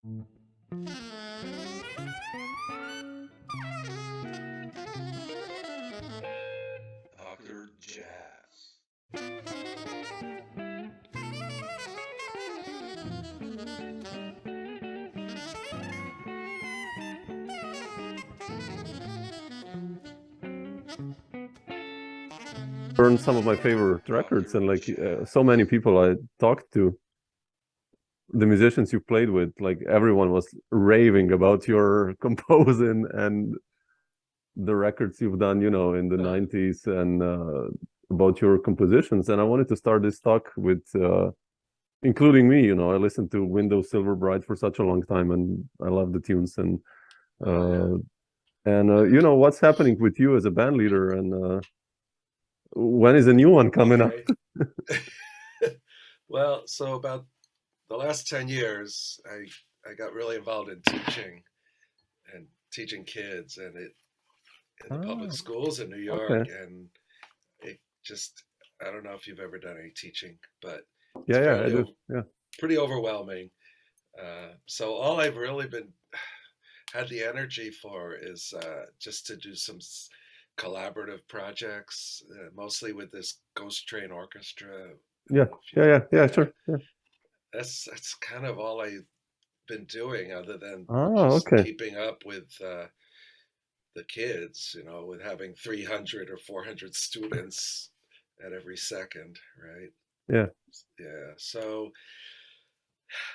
Dr. Jazz. Burned some of my favorite records, and like so many people I talked to, the musicians you played with, like everyone was raving about your composing and the records you've done, you know, in the 90s, and about your compositions. And I wanted to start this talk with including me. You know, I listened to Windows Silver Bride for such a long time, and I love the tunes. And you know, what's happening with you as a band leader, and when is a new one coming up? Well, so about the last 10 years, I got really involved in teaching kids and in the public schools in New York. Okay. And it just, I don't know if you've ever done any teaching, but Yeah, I do. Yeah. Pretty overwhelming. So all I've really had the energy for is just to do some collaborative projects, mostly with this Ghost Train Orchestra. Yeah, sure. Yeah. That's kind of all I've been doing, other than keeping up with the kids, you know, with having 300 or 400 students at every second, right? Yeah. So,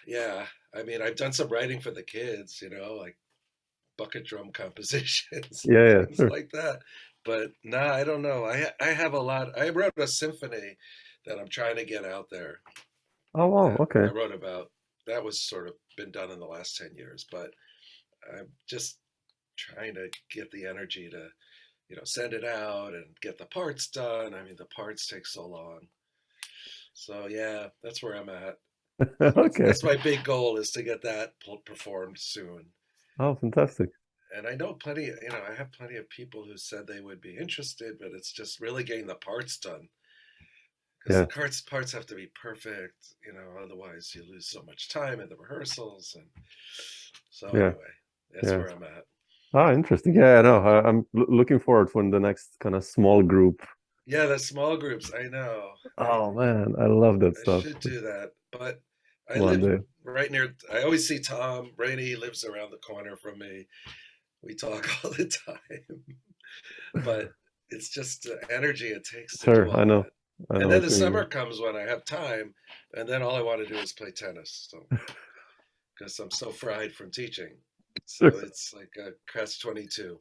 yeah, I mean, I've done some writing for the kids, you know, like bucket drum compositions, things like that. But no, I don't know. I have a lot. I wrote a symphony that I'm trying to get out there. Oh wow, okay. I wrote about that was sort of been done in the last 10 years, but I'm just trying to get the energy to, you know, send it out and get the parts done. I mean, the parts take so long. So yeah, that's where I'm at. Okay. That's my big goal, is to get that performed soon. Oh, fantastic. And I know plenty, you know, I have plenty of people who said they would be interested, but it's just really getting the parts done. Because the parts have to be perfect, you know, otherwise you lose so much time in the rehearsals. And so anyway, that's where I'm at. Ah, interesting. Yeah, I know. I'm looking forward when the next kind of small group. Yeah, the small groups, I know. Oh man, I love that stuff. I should do that, but I live right near, I always see Tom. Rainey lives around the corner from me. We talk all the time. But it's just the energy it takes to do all I know. that. And then the summer comes when I have time, and then all I want to do is play tennis. So, because I'm so fried from teaching. So it's like a catch-22.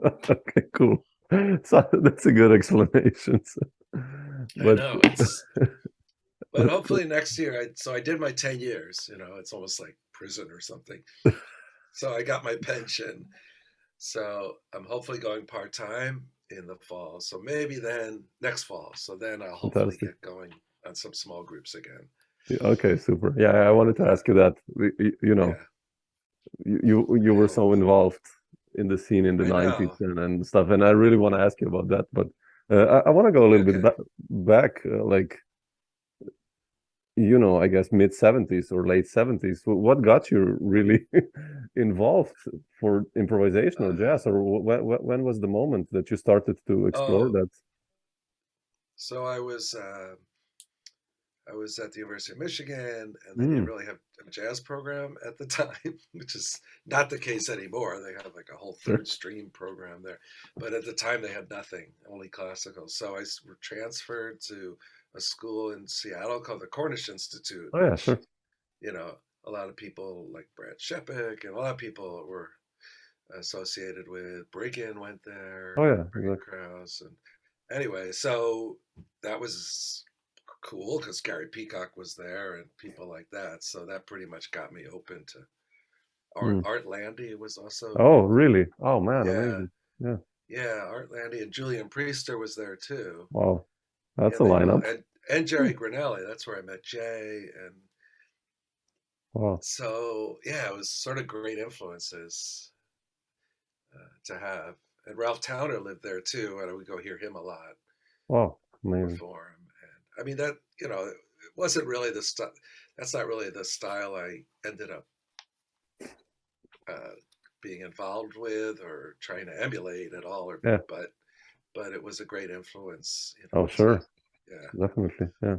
Okay, cool. So that's a good explanation. But, I know. But hopefully next year, I did my 10 years, you know, it's almost like prison or something. So I got my pension. So I'm hopefully going part-time in the fall. So maybe then next fall. So then I'll hopefully get going on some small groups again. Okay, super. Yeah, I wanted to ask you that. You know, you were so involved in the scene in the 90s and stuff, and I really want to ask you about that. But I want to go a little bit back, like, you know, I guess mid 70s or late 70s. What got you really involved for improvisational jazz, or when was the moment that you started to explore that? So I was at the University of Michigan, and they didn't really have a jazz program at the time, which is not the case anymore. They have like a whole third stream program there. But at the time they had nothing, only classical. So I was transferred to a school in Seattle called the Cornish Institute. Oh, yeah, sure. You know, a lot of people like Brad Shepik and a lot of people were associated with Break-In went there. Oh, yeah. Break-In Krause. And anyway, so that was cool because Gary Peacock was there and people like that. So that pretty much got me open to Art Landy was also. Oh, really? Oh, man, amazing. Yeah. Yeah, Art Landy and Julian Priester was there too. Wow, that's a lineup. And Jerry Granelli. That's where I met Jay. And wow. So yeah, it was sort of great influences to have. And Ralph Towner lived there too, and I would go hear him a lot. Wow, amazing. Perform. And I mean, that, you know, it wasn't really the that's not really the style I ended up being involved with or trying to emulate at all. Yeah. But it was a great influence. Oh, sure. Yeah. Definitely. Yeah.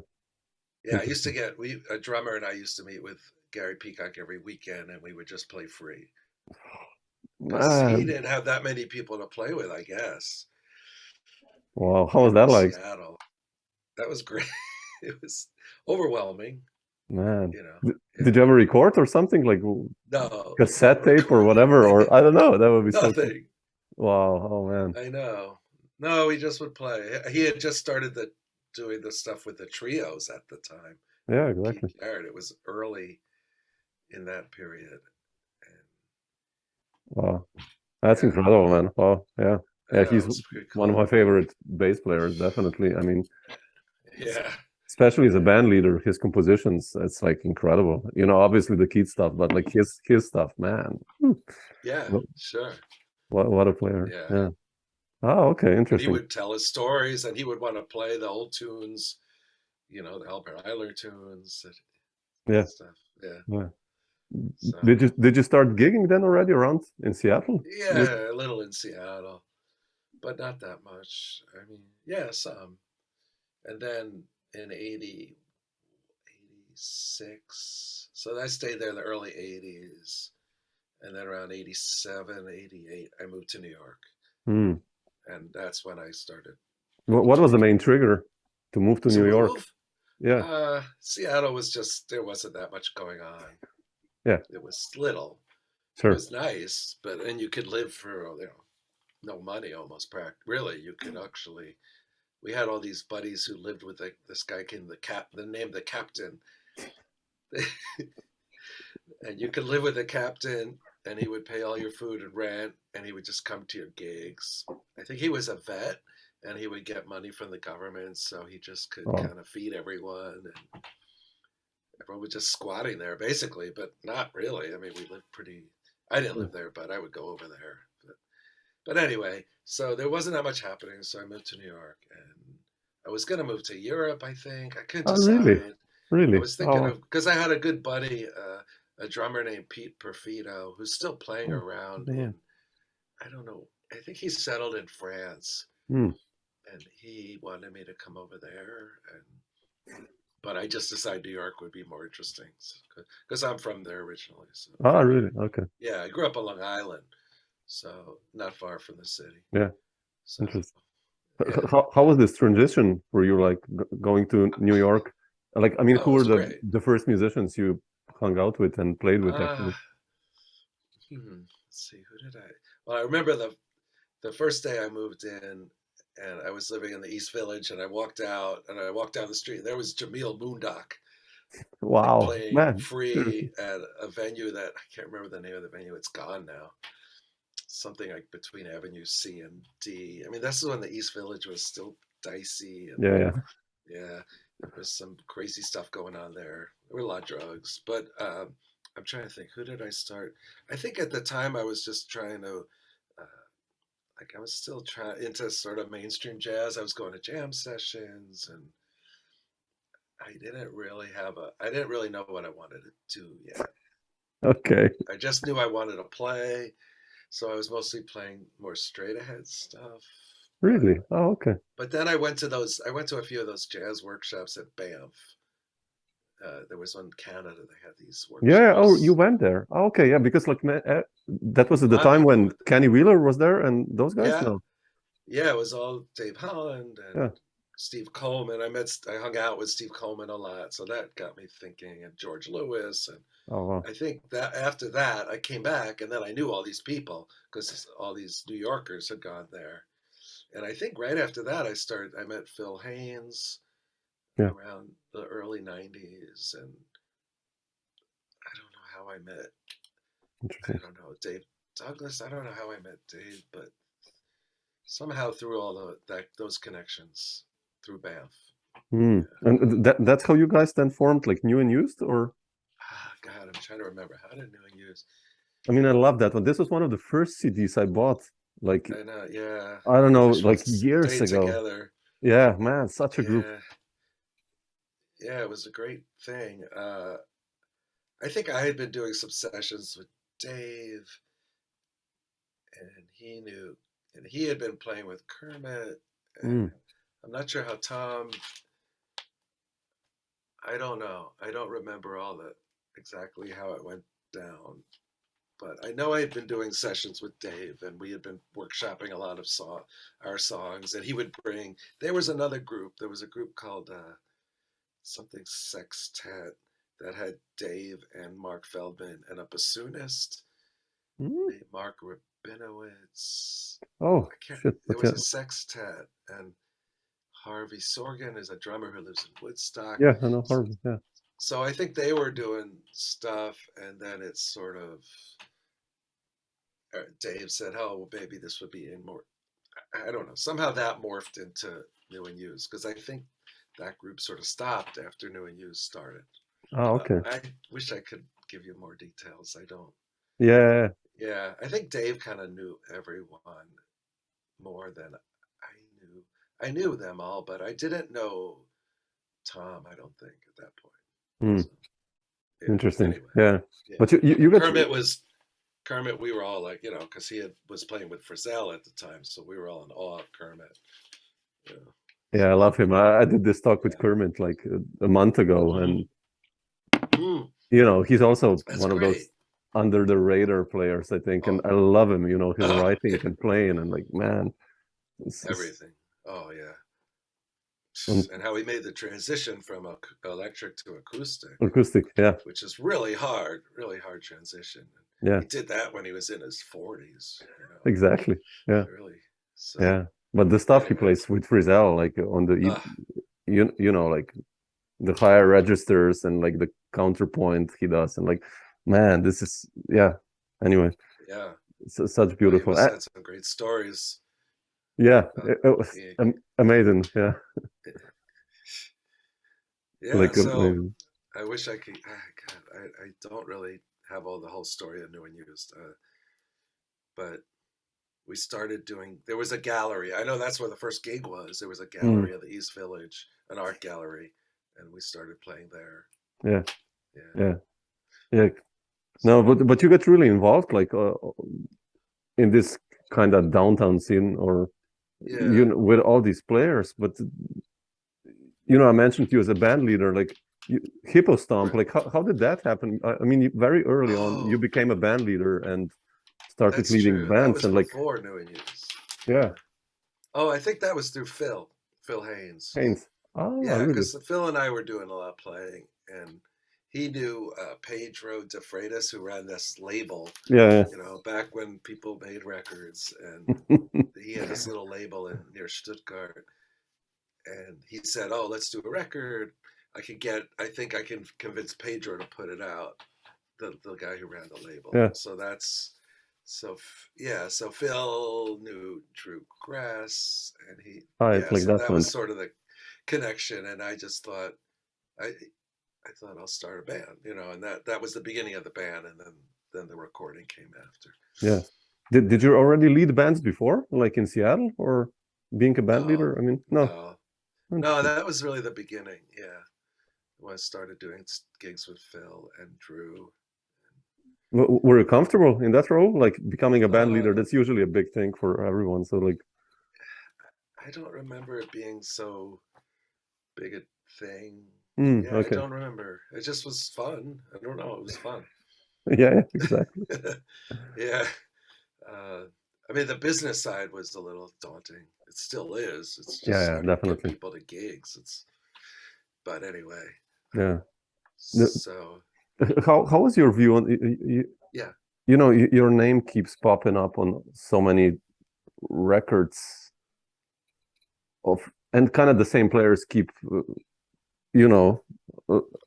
Yeah, I used to get a drummer and I used to meet with Gary Peacock every weekend, and we would just play free. Because he didn't have that many people to play with, I guess. Wow, how was that like? Seattle. That was great. It was overwhelming. Man, You know. Did you ever record or something like no cassette tape or whatever? Or I don't know. That would be nothing. So cool. Wow. Oh man. I know. No, we just would play. He had just started doing the stuff with the trios at the time. Yeah, exactly. Carrott. It was early in that period. Wow, that's incredible, man. Wow, yeah. Yeah, he's cool. one of my favorite bass players, definitely. I mean, yeah. Especially as a band leader, his compositions, it's like incredible. You know, obviously the Keith stuff, but like his stuff, man. Yeah, sure. What a player. Yeah. Oh, okay, interesting. And he would tell his stories, and he would want to play the old tunes, you know, the Albert Eiler tunes. Yeah. Stuff. Yeah. So. Did you start gigging then already around in Seattle? Yeah, a little in Seattle, but not that much. I mean, yeah, some. And then in 86, so I stayed there in the early 80s. And then around 87, 88, I moved to New York. And that's when I started. What was the main trigger to move to New York? Yeah. Seattle was just, there wasn't that much going on. Yeah. It was little. Sure. It was nice, and you could live for, no money almost. Really, you could actually, we had all these buddies who lived with this guy named the Captain. And you could live with the Captain, and he would pay all your food and rent, and he would just come to your gigs. I think he was a vet, and he would get money from the government, so he just could kind of feed everyone. And everyone was just squatting there, basically, but not really. I mean, we lived I didn't live there, but I would go over there. But anyway, so there wasn't that much happening, so I moved to New York, and I was going to move to Europe, I think. I couldn't decide. Really? I was thinking of, because I had a good buddy, a drummer named Pete Perfito, who's still playing around. And I don't know. I think he's settled in France, and he wanted me to come over there. But I just decided New York would be more interesting because I'm from there originally. So. Oh, really? Okay. Yeah, I grew up on Long Island, so not far from the city. Yeah. So, interesting. Yeah. How was this transition for you, like going to New York? Like, I mean, who were the first musicians you hung out with and played with? Actually, let's see, who did I? Well, I remember the first day I moved in, and I was living in the East Village, and I walked out, and I walked down the street, and there was Jamil Moondock. Wow, playing free at a venue that I can't remember the name of the venue. It's gone now. Something like between Avenue C and D. I mean, this is when the East Village was still dicey. And, yeah. There was some crazy stuff going on there. There were a lot of drugs, but I'm trying to think, who did I start? I think at the time I was just trying to, I was still trying into sort of mainstream jazz. I was going to jam sessions, and I didn't really know what I wanted to do yet. Okay. I just knew I wanted to play, so I was mostly playing more straight ahead stuff. Really? Oh, okay. But then I went to a few of those jazz workshops at Banff. There was one in Canada. They had these workshops. Yeah. Oh, you went there. Oh, okay. Yeah, because like that was at the time when Kenny Wheeler was there and those guys. Yeah. No. Yeah, it was all Dave Holland and Steve Coleman. I hung out with Steve Coleman a lot, so that got me thinking. And George Lewis, and wow. I think that after that I came back, and then I knew all these people because all these New Yorkers had gone there. And I think right after that I met Phil Haynes around the early 90s, and I don't know how I met. I don't know, Dave Douglas. I don't know how I met Dave, but somehow through all those connections through Banff. Yeah. And that's how you guys then formed like New and Used, or? God, I'm trying to remember. How did New and Used? I mean, I love that one. This was one of the first CDs I bought. Like, I know, yeah. I don't know, like years ago. Together. Yeah, man, such a group. Yeah, it was a great thing. I think I had been doing some sessions with Dave, and he had been playing with Kermit, and I'm not sure how Tom. I don't know. I don't remember exactly how it went down, but I know I had been doing sessions with Dave, and we had been workshopping a lot of our songs, and he would bring. There was another group. There was a group called something Sextet that had Dave and Mark Feldman and a bassoonist named Mark Rabinowitz. Oh, shit. There was a sextet, and Harvey Sorgan is a drummer who lives in Woodstock. Yeah, I know Harvey. Yeah. So I think they were doing stuff, and then it's sort of Dave said, "Oh, well, maybe this would be in more." I don't know. Somehow that morphed into New and Used, because I think that group sort of stopped after New and Used started. Oh, okay. I wish I could give you more details. I don't. Yeah. Yeah, I think Dave kind of knew everyone more than I knew. I knew them all, but I didn't know Tom, I don't think, at that point. So, yeah. Interesting. Anyway, yeah. But you got Kermit, we were all like, because he was playing with Frizzell at the time, so we were all in awe of Kermit. Yeah, I love him. I did this talk with Kermit like a month ago, and he's also one of those under the radar players, I think, and I love him. His writing and playing, and like, man, everything. Oh yeah. And how he made the transition from electric to acoustic, yeah, which is really hard transition. Yeah, he did that when he was in his 40s. Exactly. Yeah, really. So, yeah. But the stuff he plays with Frizzell, like on the, like the higher registers and like the counterpoint he does, and like, man, this is Anyway, yeah, such beautiful. He had some great stories. Yeah, it was amazing. Yeah. Yeah, like, so I wish I could. I don't really have the whole story of New and Used, but we started doing. There was a gallery. I know that's where the first gig was. There was a gallery of the East Village, an art gallery, and we started playing there. Yeah. No, but you got really involved, like in this kind of downtown scene, or with all these players. But I mentioned you as a band leader, like Hippo Stomp. Like how did that happen? I mean, very early on, you became a band leader and started leading bands, that was and before New and Used. Yeah. Oh, I think that was through Phil Haynes. Oh, yeah, because really? Phil and I were doing a lot of playing, and he knew Pedro de Freitas, who ran this label. Yeah. Back when people made records, and he had this little label near Stuttgart, and he said, "Oh, let's do a record. I think I can convince Pedro to put it out." The guy who ran the label. Yeah. So Phil knew Drew Gress, and that was sort of the connection. And I just thought, I thought I'll start a band, and that was the beginning of the band, and then the recording came after. Yeah. Did you already lead bands before, like in Seattle, or being a band leader? I mean, no. No, that was really the beginning. Yeah, when I started doing gigs with Phil and Drew. Were you comfortable in that role, like becoming a band leader? That's usually a big thing for everyone. So like, I don't remember it being so big a thing. Okay. I don't remember. It just was fun. I don't know. It was fun. Yeah, exactly. Yeah. I mean, the business side was a little daunting. It still is. It's just definitely. Get people to gigs. But anyway. Yeah. So. How was your view on? Your name keeps popping up on so many records and kind of the same players keep,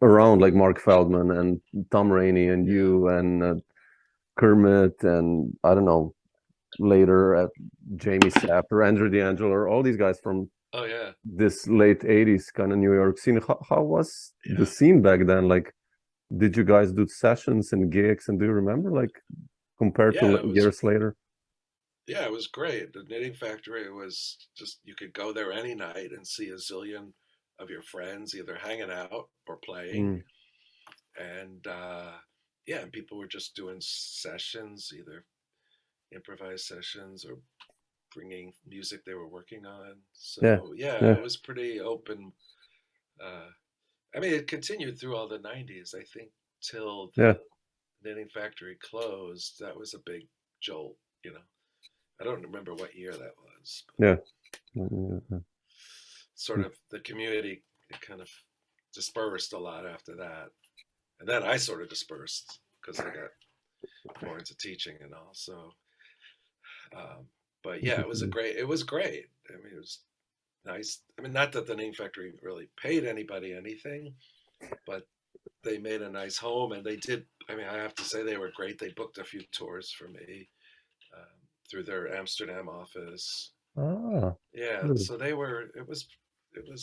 around, like Mark Feldman and Tom Rainey and you and Kermit, and I don't know, later at Jamie Sapper, Andrew D'Angelo, all these guys from this late 80s kind of New York scene. How was the scene back then? Like, did you guys do sessions and gigs, and do you remember, like, compared to years later? Yeah, it was great. The Knitting Factory was just, you could go there any night and see a zillion of your friends, either hanging out or playing. And and people were just doing sessions, either improvised sessions or bringing music they were working on. So it was pretty open. I mean, it continued through all the 90s, I think, till the Knitting Factory closed. That was a big jolt, you know. I don't remember what year that was. Sort of the community kind of dispersed a lot after that. And then I sort of dispersed because I got more into teaching and all. So, but yeah, it was great. I mean, it was nice. I mean, not that the Knitting Factory really paid anybody anything, but they made a nice home, and they did. I mean, I have to say they were great. They booked a few tours for me through their Amsterdam office. So they were. It was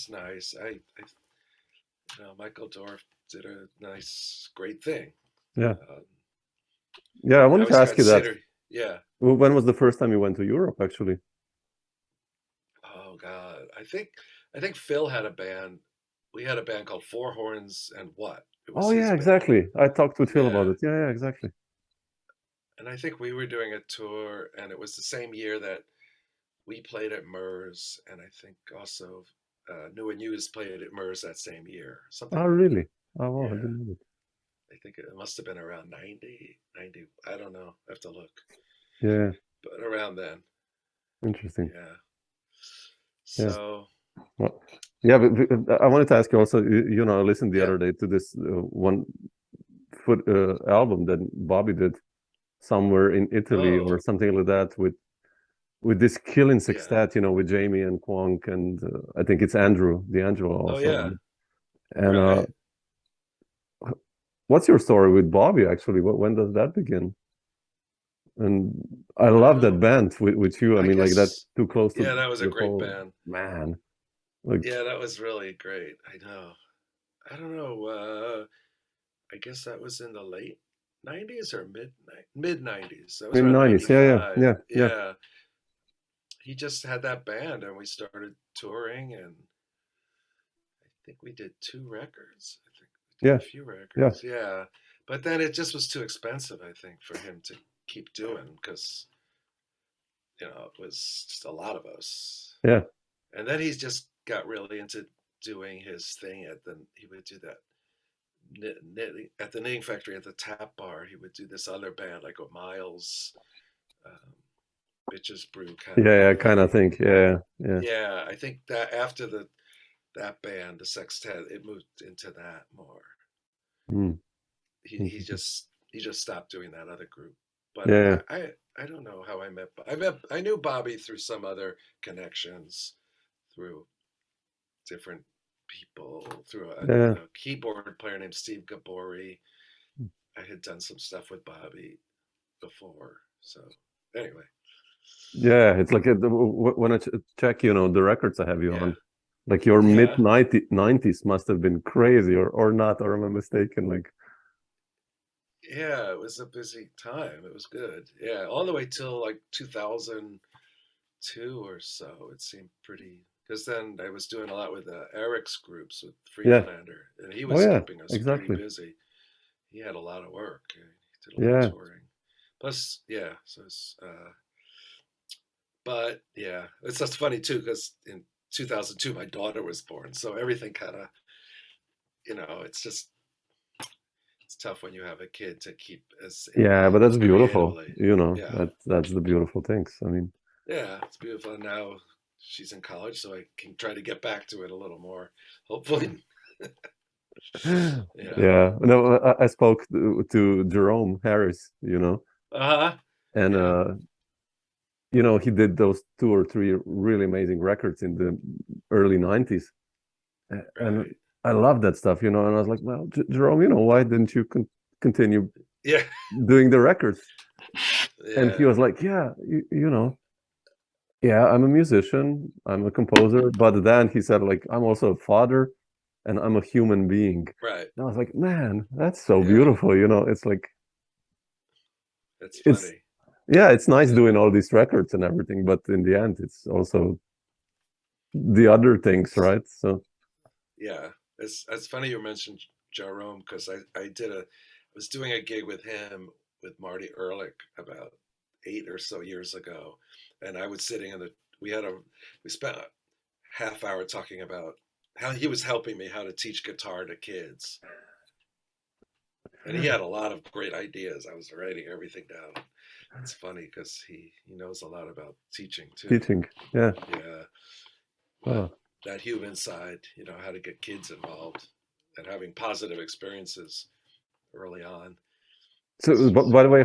nice. I Michael Dorf did a nice, great thing. I wanted to ask you that. Yeah. Well, when was the first time you went to Europe, actually? Oh God, I think Phil had a band. We had a band called Four Horns and What? Exactly. I talked with Phil about it. Yeah, exactly. And I think we were doing a tour, and it was the same year that we played at Murs, and I think also New and Used played at Murs that same year. Something. Oh, really? Oh, wow, I didn't know it. I think it must have been around 90. I don't know. I have to look. Yeah. But around then. Interesting. Yeah. So. Well, but I wanted to ask you also, I listened the other day to this one album that Bobby did somewhere in Italy or something like that with this killing sextet, with Jamie and Cuong, and I think it's D'Angelo also. Oh, yeah. And what's your story with Bobby, actually? When does that begin? And I love that band with you. I mean, like, that's too close to... Yeah, that was a great band. Man. That was really great. I know. I don't know. I guess that was in the late 90s or mid 90s. That was mid 90s. Yeah. He just had that band, and we started touring, and I think we did 2 records. I think we did a few records. Yeah. But then it just was too expensive, I think, for him to keep doing, because it was just a lot of us. Yeah. And then he's just got really into doing his thing he would do that knitting at the Knitting Factory at the Tap Bar. He would do this other band, like a Miles Bitches Brew kind of kind of thing. Yeah. I think that after that band, the Sextet, it moved into that more. He just stopped doing that other group. But I don't know how I knew Bobby through some other connections, through different people, through a keyboard player named Steve Gabori. I had done some stuff with Bobby before. So anyway. Yeah, it's like when I check, the records I have you on, like your mid 90s must have been crazy, or not, or am I mistaken? Like, yeah, it was a busy time. It was good. Yeah, all the way till like 2002 or so. It seemed pretty, because then I was doing a lot with Erik's groups with Friedlander, and he was keeping us pretty busy. He had a lot of work. He did a lot of touring. Plus, so it's, but it's just funny too, because in 2002 my daughter was born, so everything kind of, it's just, it's tough when you have a kid to keep as but that's beautiful. That's the beautiful things. I mean, it's beautiful. And now she's in college, so I can try to get back to it a little more, hopefully. No, I spoke to Jerome Harris, and he did those 2 or 3 really amazing records in the early 90s, and I love that stuff, and I was like, well, Jerome, why didn't you continue doing the records? And he was like, I'm a musician, I'm a composer, but then he said, like, I'm also a father, and I'm a human being. Right. And I was like, man, that's so beautiful, it's like, it's funny. It's nice doing all these records and everything, but in the end, it's also the other things, right? So yeah. It's funny you mentioned Jerome, because I was doing a gig with him with Marty Ehrlich about 8 or so years ago, and I was sitting in the we spent a half hour talking about how he was helping me how to teach guitar to kids, and he had a lot of great ideas. I was writing everything down. It's funny because he knows a lot about teaching too. Teaching, yeah. Yeah. Oh. That human side, how to get kids involved and having positive experiences early on. So, by the way,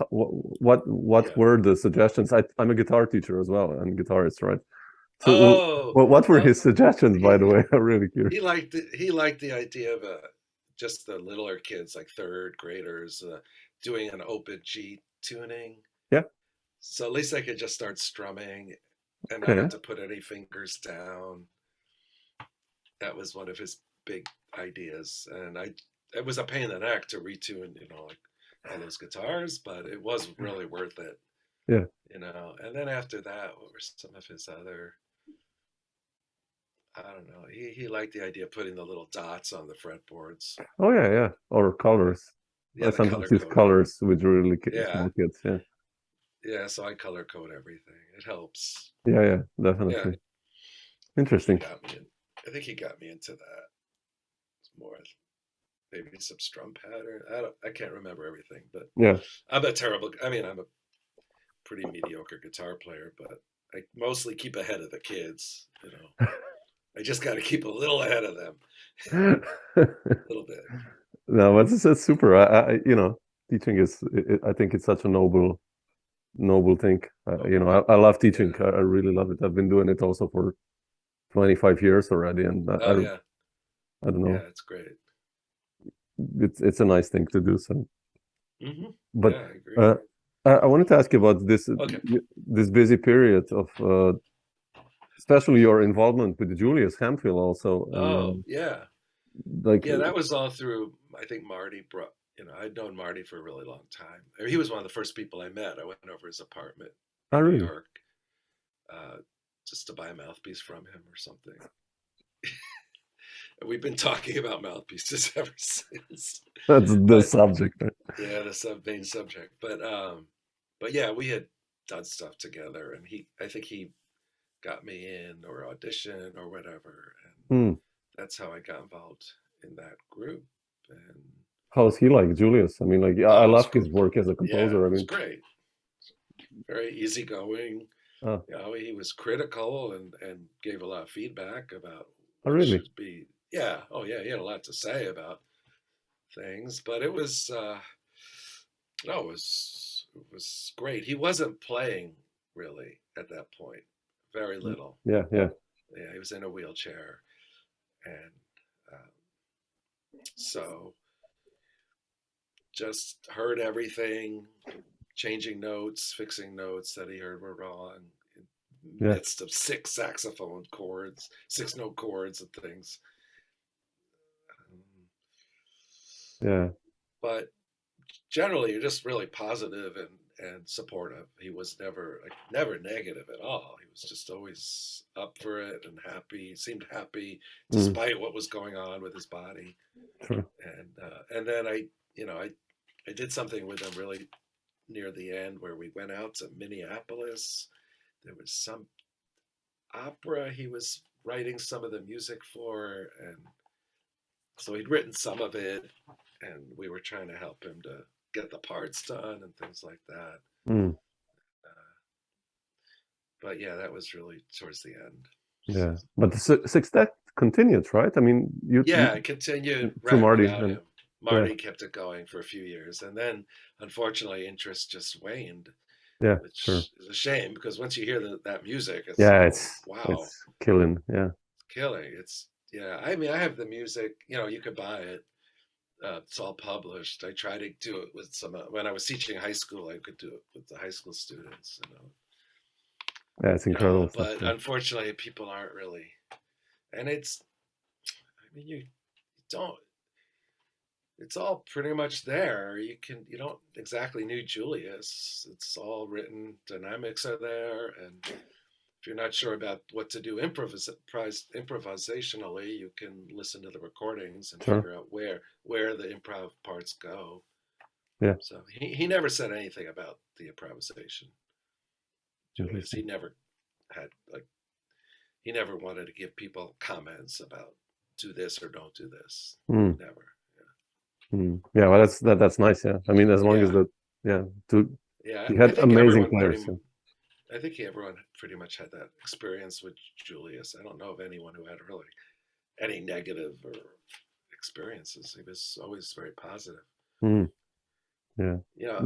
what Yeah. were the suggestions? I'm a guitar teacher as well. I'm a guitarist, right? So, Oh, what were his suggestions, by the way? I'm really curious. He liked the idea of just the littler kids, like third graders, doing an open G tuning. Yeah. So at least they could just start strumming and not Okay. have to put any fingers down. That was one of his big ideas, and it was a pain in the neck to retune, like all those guitars, but it was really worth it. Yeah. And then after that, what were some of his other? I don't know. He liked the idea of putting the little dots on the fretboards. Oh yeah, or colors. Yeah, I sometimes use colors with really small kids. Yeah. Yeah, so I color code everything. It helps. Yeah, definitely. Yeah. Interesting. I think he got me into that. It's more maybe some strum pattern. I can't remember everything, but yeah, I'm a pretty mediocre guitar player, but I mostly keep ahead of the kids. I just got to keep a little ahead of them, a little bit. No, but it's super. I teaching is. I think it's such a noble thing. I love teaching. Yeah. I really love it. I've been doing it also for 25 years already, and I don't know. Yeah, it's great. It's a nice thing to do. So, but yeah, I agree. I wanted to ask you about this busy period of, especially your involvement with Julius Hemphill also. Yeah. That was all through. I think Marty brought. I'd known Marty for a really long time. I mean, he was one of the first people I met. I went over his apartment in New York, just to buy a mouthpiece from him or something. We've been talking about mouthpieces ever since. That's the subject. Yeah, the main subject. But yeah, we had done stuff together, and I think he got me in or audition or whatever, and that's how I got involved in that group. And how's he like, Julius? I mean, I love his work as a composer. Yeah, I mean, it's great. Very easygoing. He was critical and gave a lot of feedback about what should be. Yeah. Oh, yeah. He had a lot to say about things, but it was it was great. He wasn't playing really at that point. Very little. Yeah. He was in a wheelchair, and so just heard everything, changing notes, fixing notes that he heard were wrong, in midst of 6 saxophone chords, 6-note chords and things. Yeah. But generally, you're just really positive and supportive. He was never negative at all. He was just always up for it and happy. He seemed happy despite what was going on with his body. Sure. And then I did something with him really near the end where we went out to Minneapolis. There was some opera he was writing some of the music for, and so he'd written some of it, and we were trying to help him to get the parts done and things like that. But yeah, that was really towards the end. Yeah, but the sextet continued, right? I mean, it continued through Marty. Him. Marty kept it going for a few years, and then unfortunately interest just waned. Yeah, which is a shame, because once you hear that music, it's it's killing. Yeah, it's killing. I mean, I have the music. You could buy it. It's all published. I try to do it with some. When I was teaching high school, I could do it with the high school students. Yeah, it's incredible. But unfortunately, people aren't really, and it's. I mean, you don't. It's all pretty much there. You don't exactly need Julius. It's all written. Dynamics are there, and if you're not sure about what to do improvisationally, you can listen to the recordings and figure out where the improv parts go. Yeah. So he never said anything about the improvisation. Julius, he never had he never wanted to give people comments about do this or don't do this. Never. Yeah, well, that's nice. Yeah, I mean, as long as he had amazing players. I think everyone pretty much had that experience with Julius. I don't know of anyone who had really any negative or experiences. He was always very positive. Yeah. Yeah.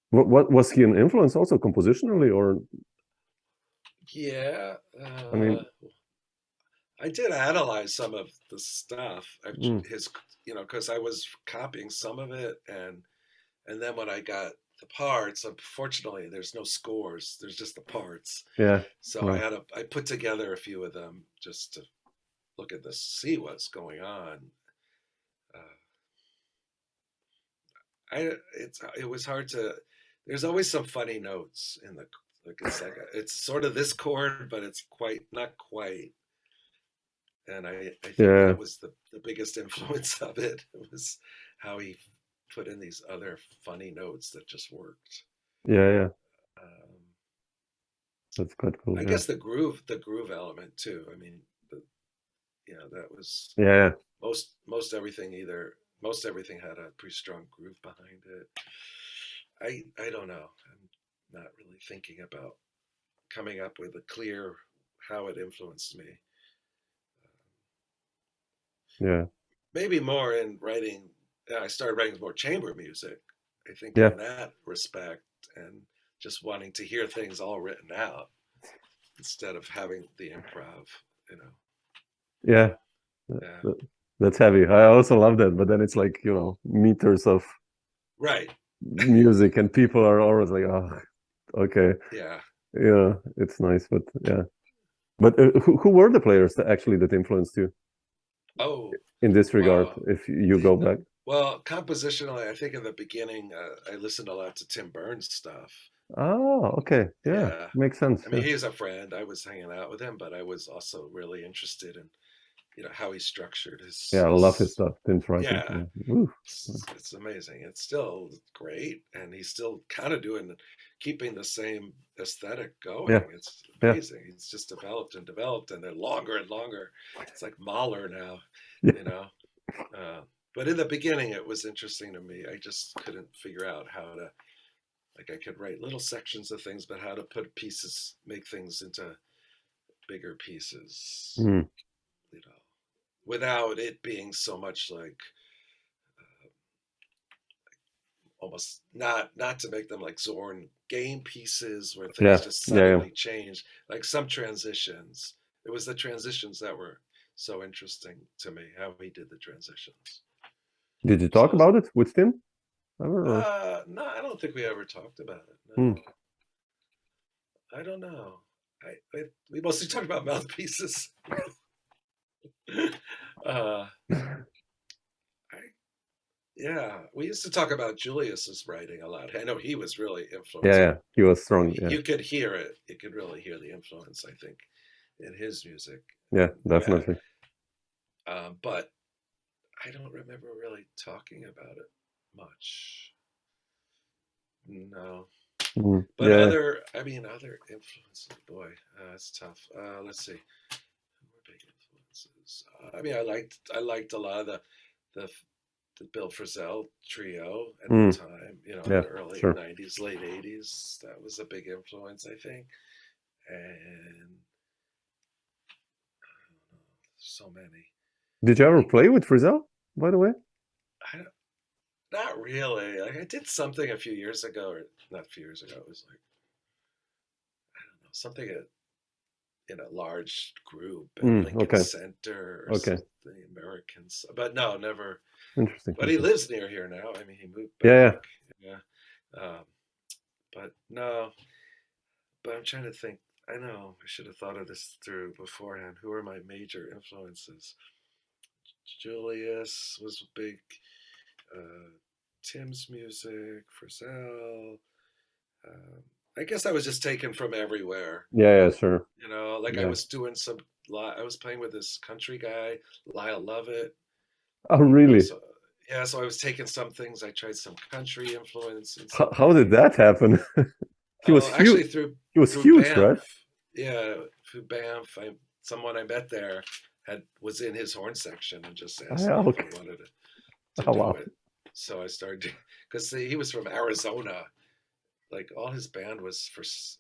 What was he an influence also compositionally or? Yeah. I mean, I did analyze some of the stuff. His, because I was copying some of it, and then when I got the parts, unfortunately, there's no scores. There's just the parts. Yeah. So I put together a few of them just to look at this, see what's going on. It was hard to. There's always some funny notes in the it's sort of this chord, but it's not quite. And I think that was the biggest influence of it. It was how he put in these other funny notes that just worked. Yeah. That's quite cool. I guess the groove element too. I mean, that was most everything had a pretty strong groove behind it. I don't know. I'm not really thinking about coming up with a clear how it influenced me. Yeah. Maybe more in writing. I started writing more chamber music, I think, in that respect, and just wanting to hear things all written out instead of having the improv, Yeah. That's heavy. I also love that, but then it's like, meters of music, and people are always like, oh, okay. Yeah, it's nice, but yeah. But who were the players that influenced you? Oh, in this regard, if you go back. Well, compositionally, I think in the beginning, I listened a lot to Tim Burns stuff. Oh, okay. Yeah. Makes sense. I mean, he's a friend. I was hanging out with him, but I was also really interested in, how he structured his. Yeah, I love his stuff. Tim's writing. Yeah. It's amazing. It's still great, and he's still kind of keeping the same aesthetic going. Yeah. It's amazing. He's just developed, and they're longer and longer. It's like Mahler now, But in the beginning, it was interesting to me. I just couldn't figure out how to, I could write little sections of things, but how to make things into bigger pieces, without it being so much like, almost not to make them like Zorn game pieces where things just suddenly change, like some transitions. It was the transitions that were so interesting to me, how he did the transitions. Did you talk about it with Tim? No, I don't think we ever talked about it. No. I don't know. We mostly talked about mouthpieces. We used to talk about Julius's writing a lot. I know he was really influenced. Yeah, he was strong. You could hear it. You could really hear the influence, I think, in his music. Yeah, definitely. But I don't remember really talking about it much. No. But other influences, boy, that's tough. Let's see. Who were big influences? I mean, I liked a lot of the Bill Frisell trio at the time, in the early 90s, late 80s. That was a big influence, I think. And I don't know, so many. Did you ever play with Frisell, by the way? Not really. I did something a few years ago, or not a few years ago. It was like, I don't know, something in a large group at Lincoln Center or something, Americans. But no, never. Interesting. But he lives near here now. I mean, he moved back. Yeah. But no. But I'm trying to think. I know I should have thought of this through beforehand. Who are my major influences? Julius was big. Tim's music, Frisell. I guess I was just taken from everywhere. Yeah, sure. You know, like I Yeah. was doing I was playing with this country guy, Lyle Lovett. Oh, You know, really? so yeah, so I was taking some things. I tried some country influence and How did that happen? He was Oh, huge. actually He was through huge, right? Banff. Yeah, through Banff. Someone I met there was in his horn section and just asked Yeah, me if okay. I wanted to Oh, do wow. it. So I started because he was from Arizona. Like all his band was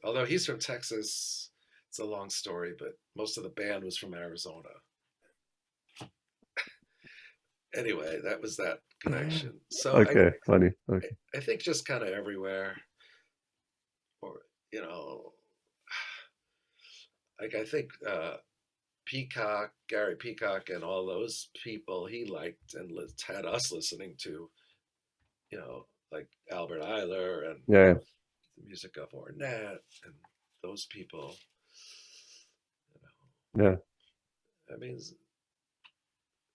although he's from Texas. It's a long story, but most of the band was from Arizona. Anyway, that was that connection. So Okay, funny. Okay. I think just kind of everywhere, or you know, like I think Peacock, Gary Peacock, and all those people he liked and had us listening to, you know, like Albert Eiler and Yeah. the music of Ornette and those people. Yeah. I mean,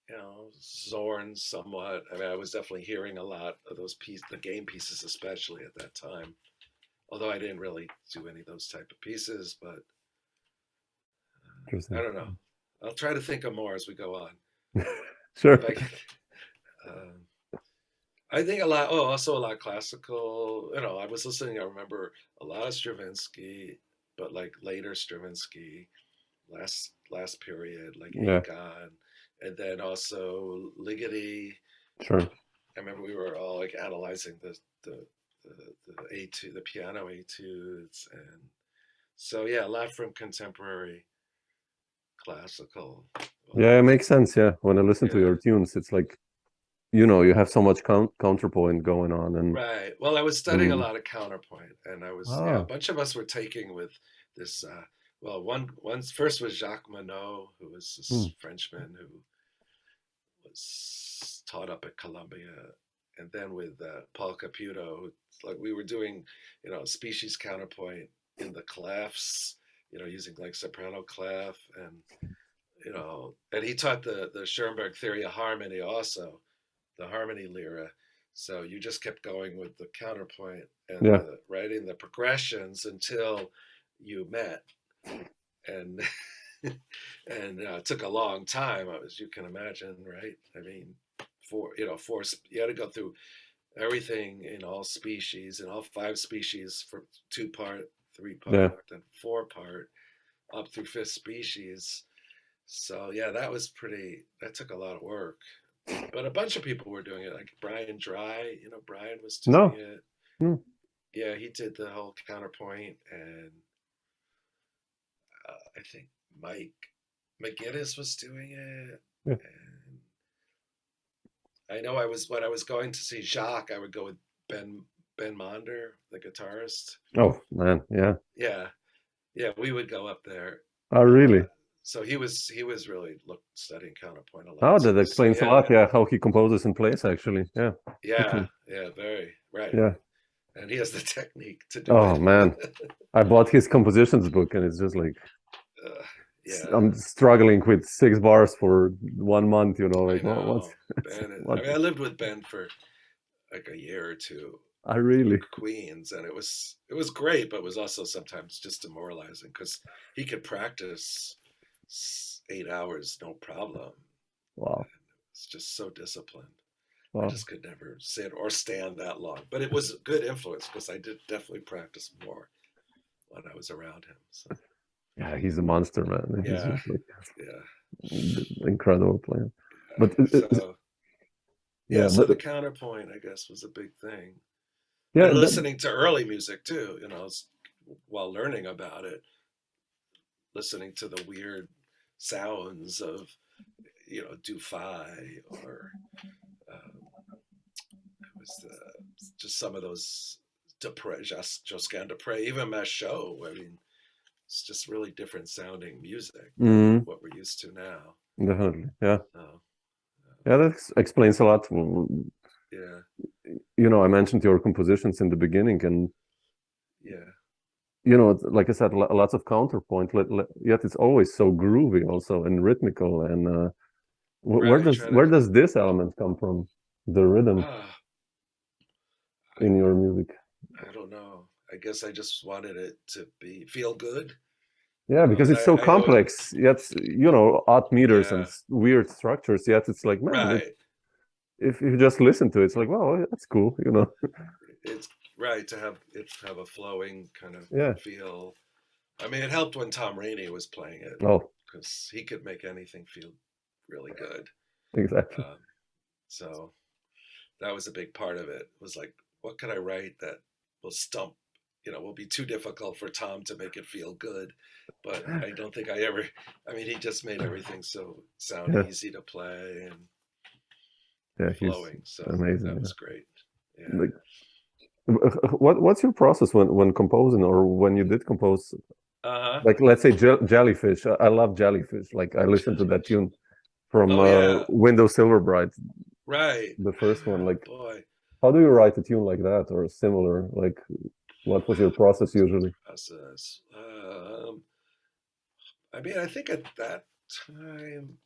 you know, Zorn somewhat. I mean, I was definitely hearing a lot of those the game pieces, especially at that time. Although I didn't really do any of those type of pieces, but I don't know. I'll try to think of more as we go on. Sure. I think a lot. Oh, also a lot of classical. You know, I was listening. I remember a lot of Stravinsky, but like later Stravinsky, last period, like Agon, and then also Ligeti. Sure. I remember we were all like analyzing the etude, the piano etudes, and so yeah, a lot from contemporary classical. Yeah, it makes sense. Yeah, when I listen to your tunes, it's like, you know, you have so much counterpoint going on, and right. Well, I was studying a lot of counterpoint, and I was a bunch of us were taking with this. Well, one's first was Jacques Monod, who was this Frenchman who was taught up at Columbia, and then with Paul Caputo, like we were doing, you know, species counterpoint in the clefs, you know, using like soprano clef, and you know, and he taught the Schoenberg theory of harmony also, the harmony lyra. So you just kept going with the counterpoint and writing the progressions until you met, and and it took a long time, as you can imagine, right? I mean, you had to go through everything in all species, in all 5 species, for 2-part, 3-part, then 4-part, up through 5th species. So yeah, that took a lot of work. But a bunch of people were doing it, like Bryan Dry, you know, Bryan was doing it. Yeah, he did the whole counterpoint, and I think Mike McGinnis was doing it. And I know when I was going to see Jacques, I would go with Ben Monder, the guitarist. Oh man, yeah. Yeah, we would go up there. Oh, really? So he was really studying counterpoint a lot. Oh, that explains a lot. Yeah, how he composes and plays, actually. Yeah. Yeah, very right. Yeah. And he has the technique to do it. Oh man, I bought his compositions book, and it's just like, I'm struggling with 6 bars for 1 month. You know, like what's Ben? I mean, I lived with Ben for like a year or 2. Really? Queens, and it was great, but it was also sometimes just demoralizing because he could practice 8 hours no problem. Wow. It's just so disciplined. Wow. I just could never sit or stand that long, but it was a good influence because I did definitely practice more when I was around him. So. Yeah, he's a monster, man. He's just like, incredible player. Yeah. But so the counterpoint, I guess, was a big thing. Yeah, and listening to early music too, you know, while learning about it, listening to the weird sounds of, you know, Dufay, or it was just some of those Josquin Dupre, even Machaut. I mean, it's just really different sounding music than what we're used to now. Definitely, yeah. Yeah, that explains a lot. Yeah. You know, I mentioned your compositions in the beginning, and you know, like I said, lots of counterpoint, yet it's always so groovy also and rhythmical. And where does this element come from? The rhythm in your music? I don't know. I guess I just wanted it to feel good. Yeah, because it's so complex. Yet, odd meters and weird structures. Yet it's like, man, if you just listen to it, it's like, wow, that's cool. It's right to have it have a flowing kind of feel. I mean, it helped when Tom Rainey was playing it. Oh, because he could make anything feel really good. Exactly. So that was a big part of it. It was like, what can I write that will stump? Will be too difficult for Tom to make it feel good. But I don't think I ever. I mean, he just made everything sound easy to play and flowing. So amazing. That was great. Yeah. Like, what's your process when composing, or when you did compose? Like, let's say Jellyfish. I love Jellyfish. Like, I listened to that tune from Windows Silver Bright. Right. The first one. Like, boy, how do you write a tune like that or similar? Like, what was your process usually? I mean, I think at that time,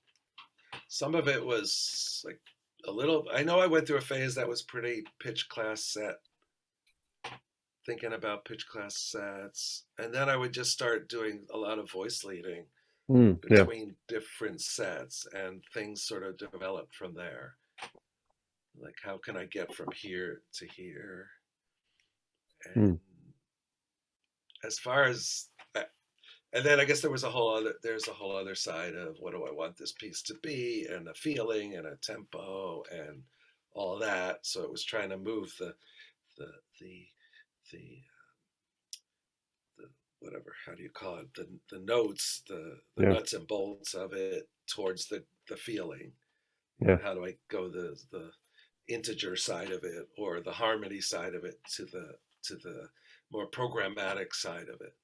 some of it was like a little. I know I went through a phase that was pretty pitch class set. Thinking about pitch class sets, and then I would just start doing a lot of voice leading between different sets, and things sort of developed from there. Like, how can I get from here to here? And as far as, and then I guess there's a whole other side of what do I want this piece to be, and a feeling and a tempo and all that. So it was trying to move the whatever, how do you call it, the notes, the nuts and bolts of it towards the feeling. How do I go the integer side of it, or the harmony side of it, to the more programmatic side of it.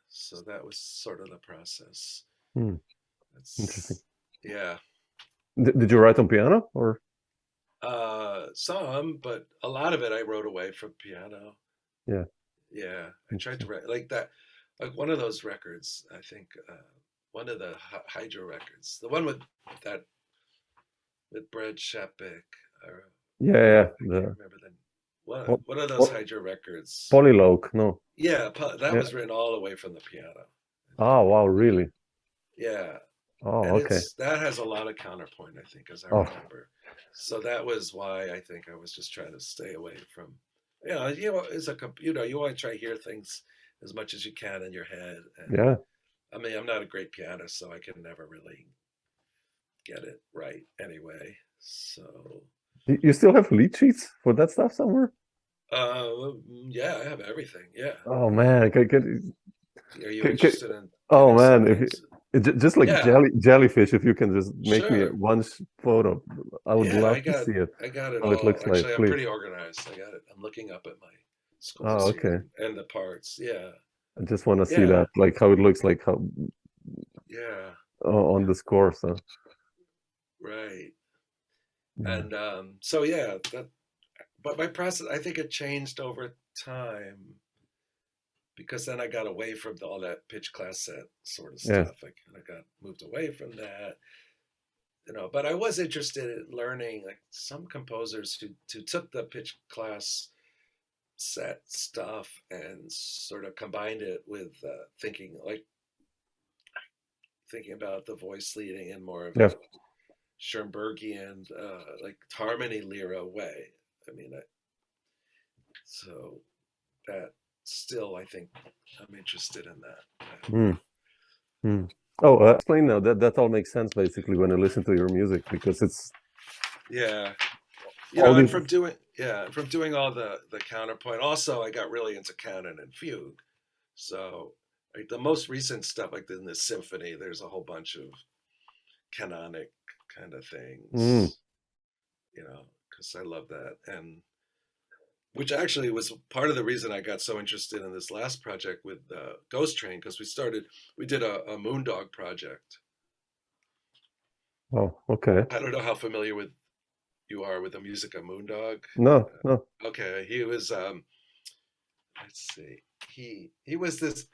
So that was sort of the process. That's interesting. Yeah. Did you write on piano, or? Some, but a lot of it I wrote away from piano. Yeah, I tried to write like that. Like one of those records, I think, one of the Hydra records, the one with Brad Shepik. I can't remember the one of those Hydra records. Polylogue, no. Yeah, that was written all the way from the piano. Oh wow, really? Yeah. Oh, and okay. That has a lot of counterpoint, I think, as I remember. So that was why I think I was just trying to stay away from. It's you want to try to hear things as much as you can in your head. And, I mean, I'm not a great pianist, so I can never really get it right anyway. So. You still have lead sheets for that stuff somewhere? Yeah, I have everything. Yeah. Oh man, are you interested in? Oh man, just like Jellyfish, if you can just make me one photo, I would love to see it. I got it how all. It looks Actually, like, I'm pretty organized. I got it. I'm looking up at my scores here and the parts. Yeah. I just want to see that, like how it looks like, how. Yeah. On the score, so. Right. And so that. But my process, I think it changed over time, because then I got away from all that pitch class set sort of stuff. I kind of got moved away from that, but I was interested in learning, like some composers who took the pitch class set stuff and sort of combined it with thinking about the voice leading in more of a Schoenbergian, like harmony lyra way. I mean, so that still, I think I'm interested in that. Explain now. That all makes sense basically when I listen to your music, because it's. And from doing all the counterpoint. Also, I got really into canon and fugue. So like the most recent stuff, like in this symphony, there's a whole bunch of canonic kind of things. Because I love that, and which actually was part of the reason I got so interested in this last project with Ghost Train, because we did a Moondog project. Oh, okay. I don't know how familiar you are with the music of Moondog. No. Okay, he was. Let's see. He was this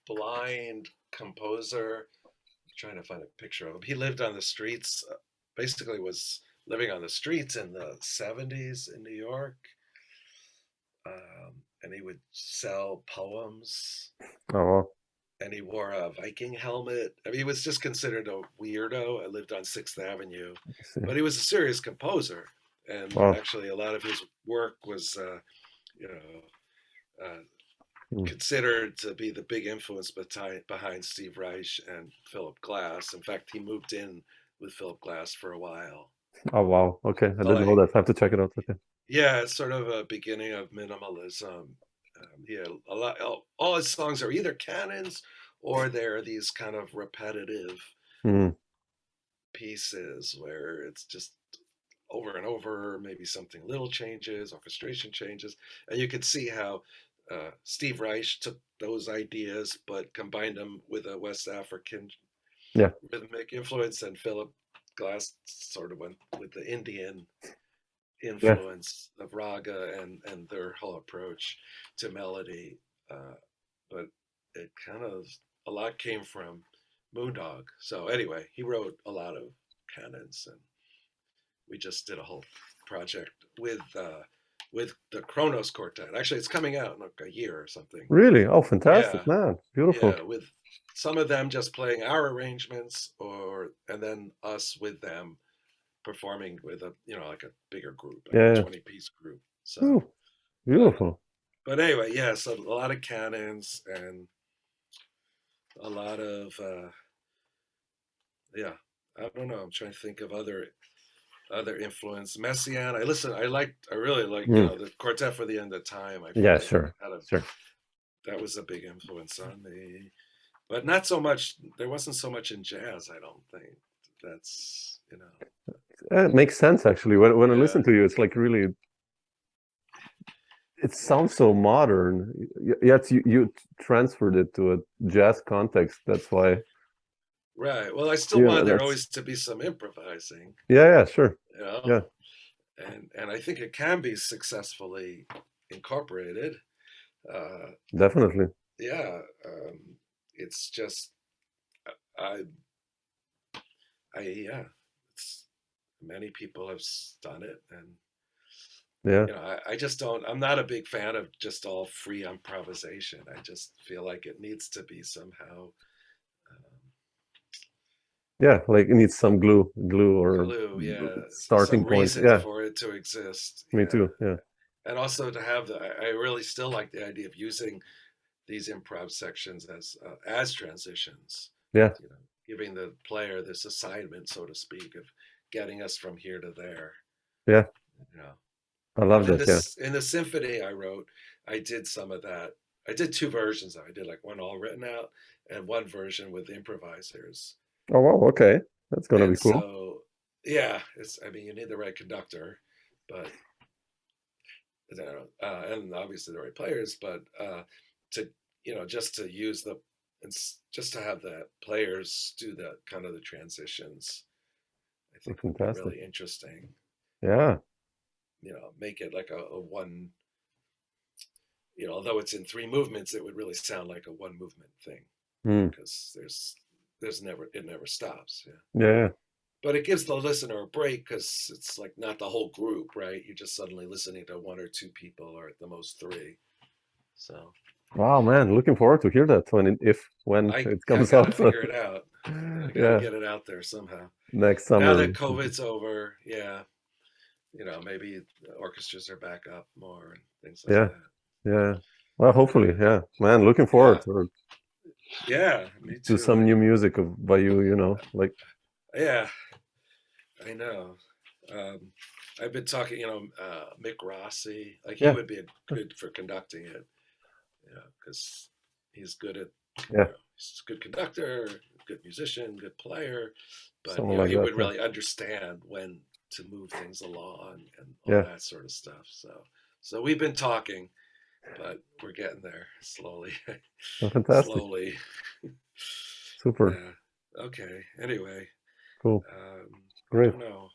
blind composer. I'm trying to find a picture of him. He lived on the streets. Basically, was living on the streets in the 70s in New York. and he would sell poems. Oh, And he wore a Viking helmet. I mean, he was just considered a weirdo. I lived on 6th Avenue, but he was a serious composer. And actually, a lot of his work was, considered to be the big influence behind Steve Reich and Philip Glass. In fact, he moved in with Philip Glass for a while. Oh, wow. Okay. I didn't know that. I have to check it out. Okay. Yeah, it's sort of a beginning of minimalism. He had a lot. All his songs are either canons or they're these kind of repetitive pieces where it's just over and over. Maybe something little changes, orchestration changes, and you could see how Steve Reich took those ideas but combined them with a West African rhythmic influence, and Philip Glass sort of went with the Indian influence of raga and their whole approach to melody, but it kind of a lot came from Moondog. So anyway, he wrote a lot of canons, and we just did a whole project with the Kronos Quartet. Actually, it's coming out in like a year or something. Really? Oh, fantastic, man! Beautiful. Yeah, with some of them just playing our arrangements, and then us with them performing with a like a bigger group, like a 20-piece group. So beautiful. But anyway, so a lot of canons and a lot of I don't know. I'm trying to think of other influence. Messiaen. I really like the Quartet for the End of Time. Sure. That was a big influence on me, but not so much. There wasn't so much in jazz. I don't think that's It makes sense actually. When I listen to you, it's like really. It sounds so modern, yet you transferred it to a jazz context. That's why. Right. Well, I still want there always to be some improvising. Yeah, sure. Yeah. And I think it can be successfully incorporated. Definitely. Yeah. It's just, many people have done it, and I just don't. I'm not a big fan of just all free improvisation. I just feel like it needs to be somehow. Like it needs some glue or starting point. For it to exist. Me too. Yeah. And also to have I really still like the idea of using these improv sections as transitions. Yeah. Giving the player this assignment, so to speak, of getting us from here to there. Yeah. I love that. In the symphony I wrote, I did some of that. I did 2 versions. I did like one all written out and one version with improvisers. Oh wow! Okay, that's gonna be cool. So you need the right conductor, but and obviously the right players, but to just to use just to have the players do the kind of the transitions, I think would be really interesting. Yeah. Make it like a one. Although it's in 3 movements, it would really sound like a 1 movement thing because it never stops. Yeah. But it gives the listener a break because it's like not the whole group, right? You're just suddenly listening to 1 or 2 people, or at the most 3. So. Wow, man! Looking forward to hear that when it comes out. Figure it out. I gotta get it out there somehow. Next summer. Now that COVID's over, maybe the orchestras are back up more and things like that. Yeah. Well, hopefully, man. Looking forward to. Yeah, me too. To some new music by you, like. Yeah, I know. I've been talking, Mick Rossi, like he would be good for conducting it, because he's good at, he's a good conductor, good musician, good player, but he would really understand when to move things along and all that sort of stuff. So we've been talking, but we're getting there slowly. Oh, fantastic. Slowly. Super. Okay. Anyway. Cool. Great. I don't know.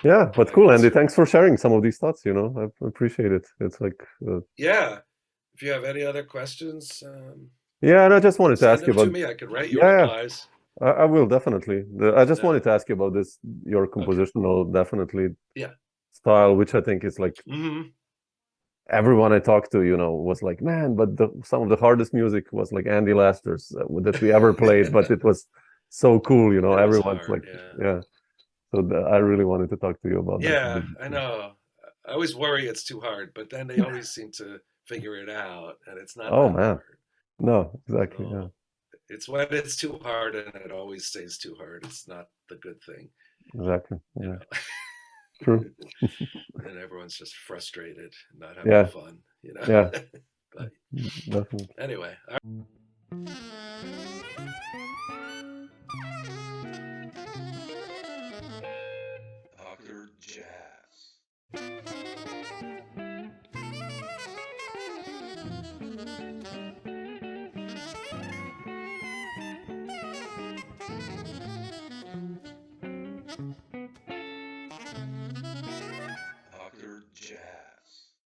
Yeah, but cool, Andy. Thanks for sharing some of these thoughts. I appreciate it. It's like. If you have any other questions. And I just wanted to ask you about. To me, I could write your replies. I will definitely. I just wanted to ask you about your compositional definitely style, which I think is like everyone I talked to, was like, man, but some of the hardest music was like Andy Laster's that we ever played, but it was so cool, everyone's hard, like, yeah. So I really wanted to talk to you about that. Yeah, I know. I always worry it's too hard, but then they always seem to figure it out, and it's not Oh that man, hard. no, exactly, yeah. It's when it's too hard, and it always stays too hard. It's not the good thing. Exactly. Yeah. True. And everyone's just frustrated, not having fun. Yeah. But Definitely. anyway.